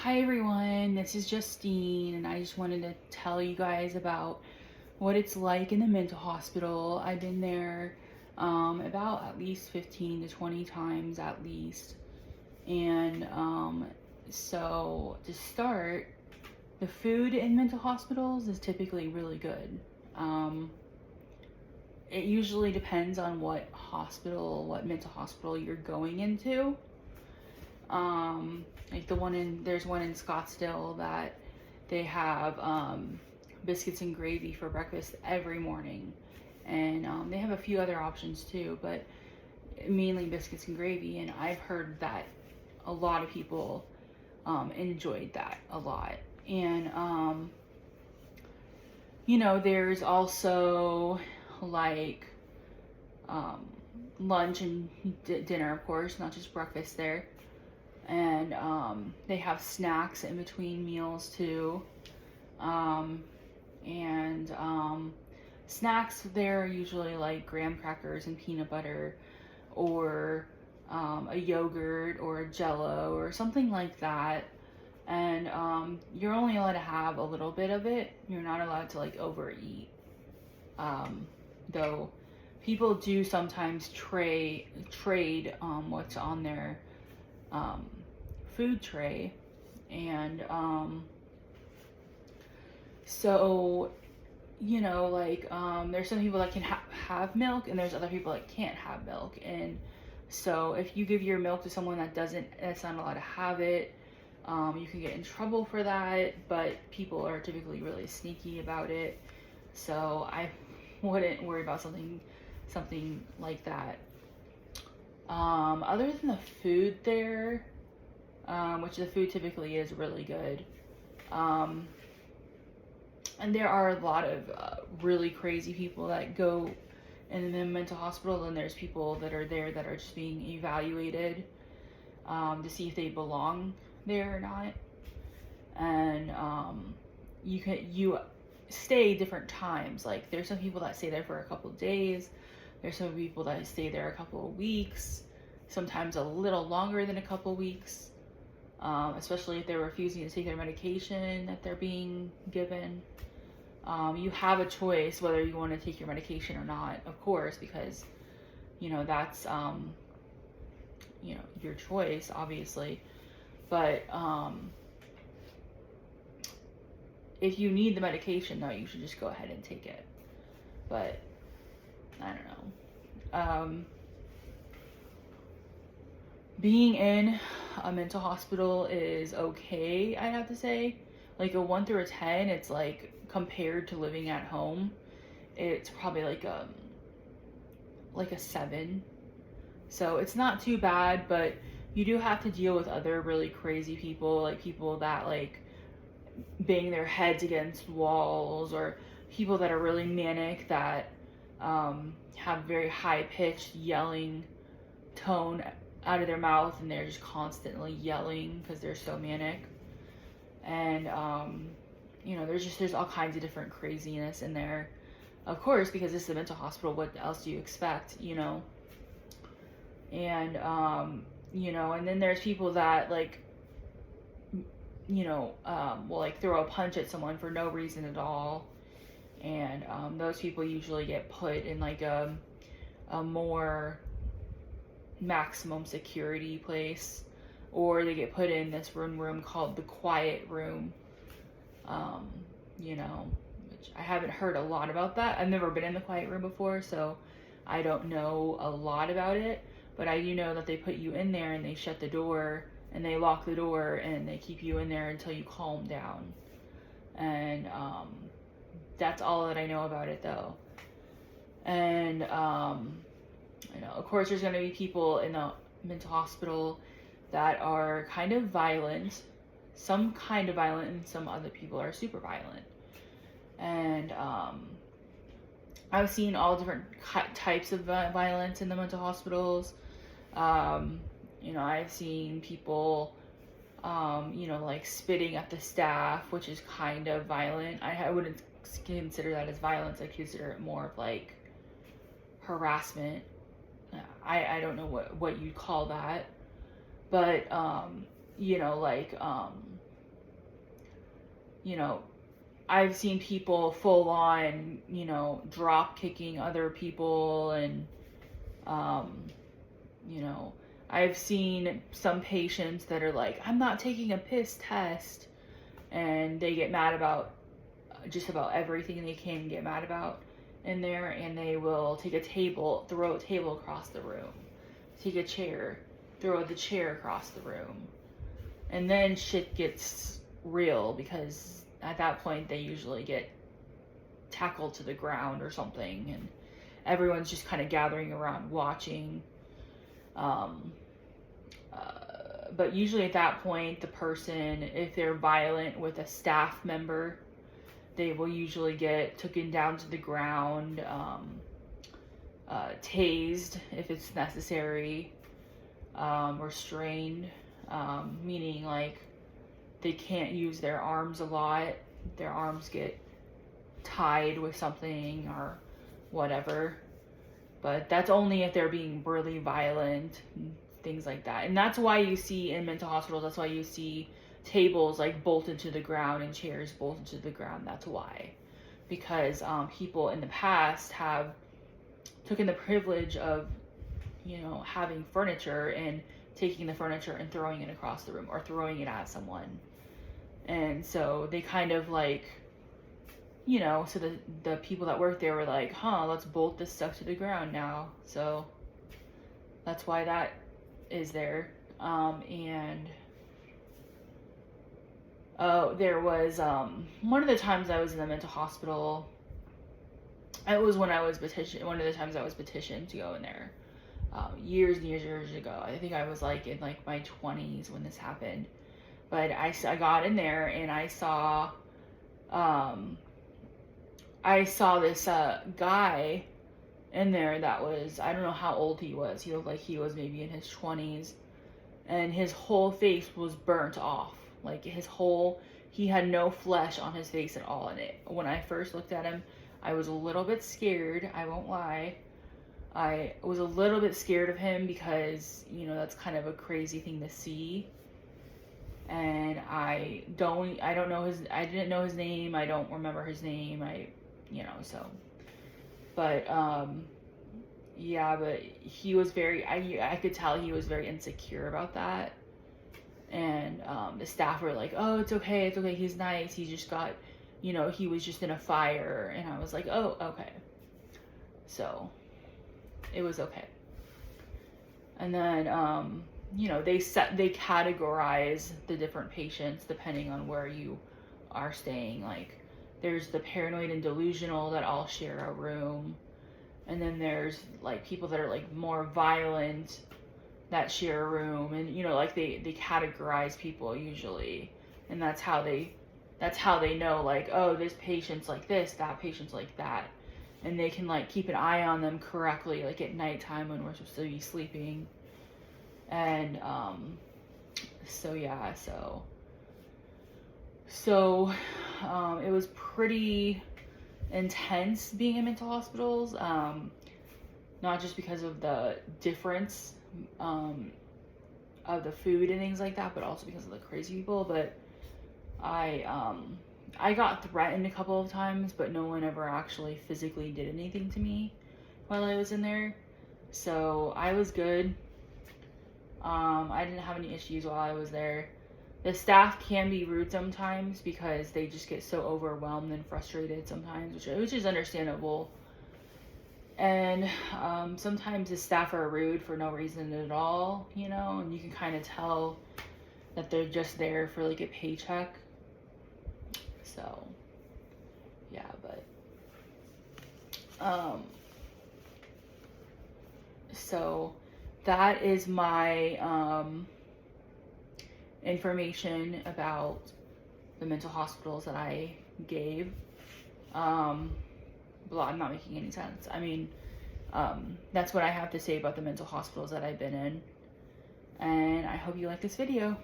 Hi everyone, this is Justine, and I just wanted to tell you guys about what it's like in the mental hospital. I've been there about at least 15 to 20 times at least. And so to start, the food in mental hospitals is typically really good. Um, it usually depends on what mental hospital you're going into. Like there's one in Scottsdale that they have biscuits and gravy for breakfast every morning. And they have a few other options too, but mainly biscuits and gravy. And I've heard that a lot of people enjoyed that a lot. And, there's also like um, lunch and dinner, of course, not just breakfast there. And they have snacks in between meals too. Um, and snacks there are usually like graham crackers and peanut butter, or a yogurt or a jello or something like that. And you're only allowed to have a little bit of it. You're not allowed to like overeat. Um, though people do sometimes trade what's on their um, food tray. And so there's some people that can have milk, and there's other people that can't have milk. And so if you give your milk to someone that's not allowed to have it, you can get in trouble for that. But people are typically really sneaky about it, so I wouldn't worry about something like that. Other than the food there, which the food typically is really good. Um, and there are a lot of really crazy people that go in the mental hospital, and there's people that are there that are just being evaluated to see if they belong there or not. And you stay different times. Like there's some people that stay there for a couple of days. There's some people that stay there a couple of weeks, sometimes a little longer than a couple of weeks, especially if they're refusing to take their medication that they're being given. You have a choice whether you want to take your medication or not, of course, because that's your choice, obviously. But if you need the medication, though, you should just go ahead and take it. But I don't know. Being in a mental hospital is okay, I have to say. Like a 1 through a 10, it's like compared to living at home, it's probably like a 7. So it's not too bad, but you do have to deal with other really crazy people, like people that like bang their heads against walls, or people that are really manic that have very high pitched yelling tone out of their mouth, and they're just constantly yelling because they're so manic. And there's all kinds of different craziness in there, of course, because this is a mental hospital. What else do you expect, and and then there's people that like will like throw a punch at someone for no reason at all. And those people usually get put in like a more maximum security place, or they get put in this room called the quiet room. um, which I haven't heard a lot about that. I've never been in the quiet room before, so I don't know a lot about it. But I do know that they put you in there and they shut the door and they lock the door and they keep you in there until you calm down. And that's all that I know about it, though. And of course, there's going to be people in the mental hospital that are kind of violent, some kind of violent, and some other people are super violent. And I've seen all different types of violence in the mental hospitals. I've seen people, like spitting at the staff, which is kind of violent. I wouldn't consider that as violence. I consider it more of like harassment. I don't know what you'd call that. But, you know, I've seen people full on, you know, drop kicking other people, and, you know, I've seen some patients that are like, I'm not taking a piss test, and they get mad about just about everything they can get mad about in there, and they will take a table, throw a table across the room, take a chair, throw the chair across the room, and then shit gets real, because at that point they usually get tackled to the ground or something, and everyone's just kind of gathering around watching. But usually at that point, the person, if they're violent with a staff member, they will usually get taken down to the ground, tased if it's necessary, restrained, meaning like they can't use their arms a lot. Their arms get tied with something or whatever. But that's only if they're being really violent, things like that. And that's why you see in mental hospitals, that's why you see tables like bolted to the ground and chairs bolted to the ground. That's why. Because people in the past have taken the privilege of, you know, having furniture and taking the furniture and throwing it across the room or throwing it at someone. And so they kind of like, you know, so the people that work there were like, let's bolt this stuff to the ground now. So that's why that is there. And there was one of the times I was in the mental hospital, it was when I was one of the times I was petitioned to go in there, years and years ago. I think I was like in like my 20s when this happened. But I got in there and I saw this guy in there that was, I don't know how old he was. He looked like he was maybe in his 20s, and his whole face was burnt off. Like he had no flesh on his face at all. And when I first looked at him, I was a little bit scared. I won't lie. I was a little bit scared of him because, you know, that's kind of a crazy thing to see. And I didn't know his name. I don't remember his name. But yeah, but he was I could tell he was very insecure about that. And the staff were like, oh, it's okay, he's nice, he just got, you know, he was just in a fire. And I was like, oh, okay. So it was okay. And then you know, they categorize the different patients depending on where you are staying. Like, there's the paranoid and delusional that all share a room, and then there's like people that are like more violent that share a room. And, you know, like they categorize people usually, and that's how they know, like, oh, this patient's like this, that patient's like that, and they can like keep an eye on them correctly, like at nighttime when we're supposed to be sleeping. And so yeah, so it was pretty intense being in mental hospitals, not just because of the difference of the food and things like that, but also because of the crazy people. But I got threatened a couple of times, but no one ever actually physically did anything to me while I was in there, so I was good. I didn't have any issues while I was there. The staff can be rude sometimes because they just get so overwhelmed and frustrated sometimes, which is understandable. And sometimes the staff are rude for no reason at all, you know, and you can kind of tell that they're just there for like a paycheck. So yeah, but so that is my information about the mental hospitals that I gave. I'm not making any sense. I mean, that's what I have to say about the mental hospitals that I've been in. And I hope you like this video.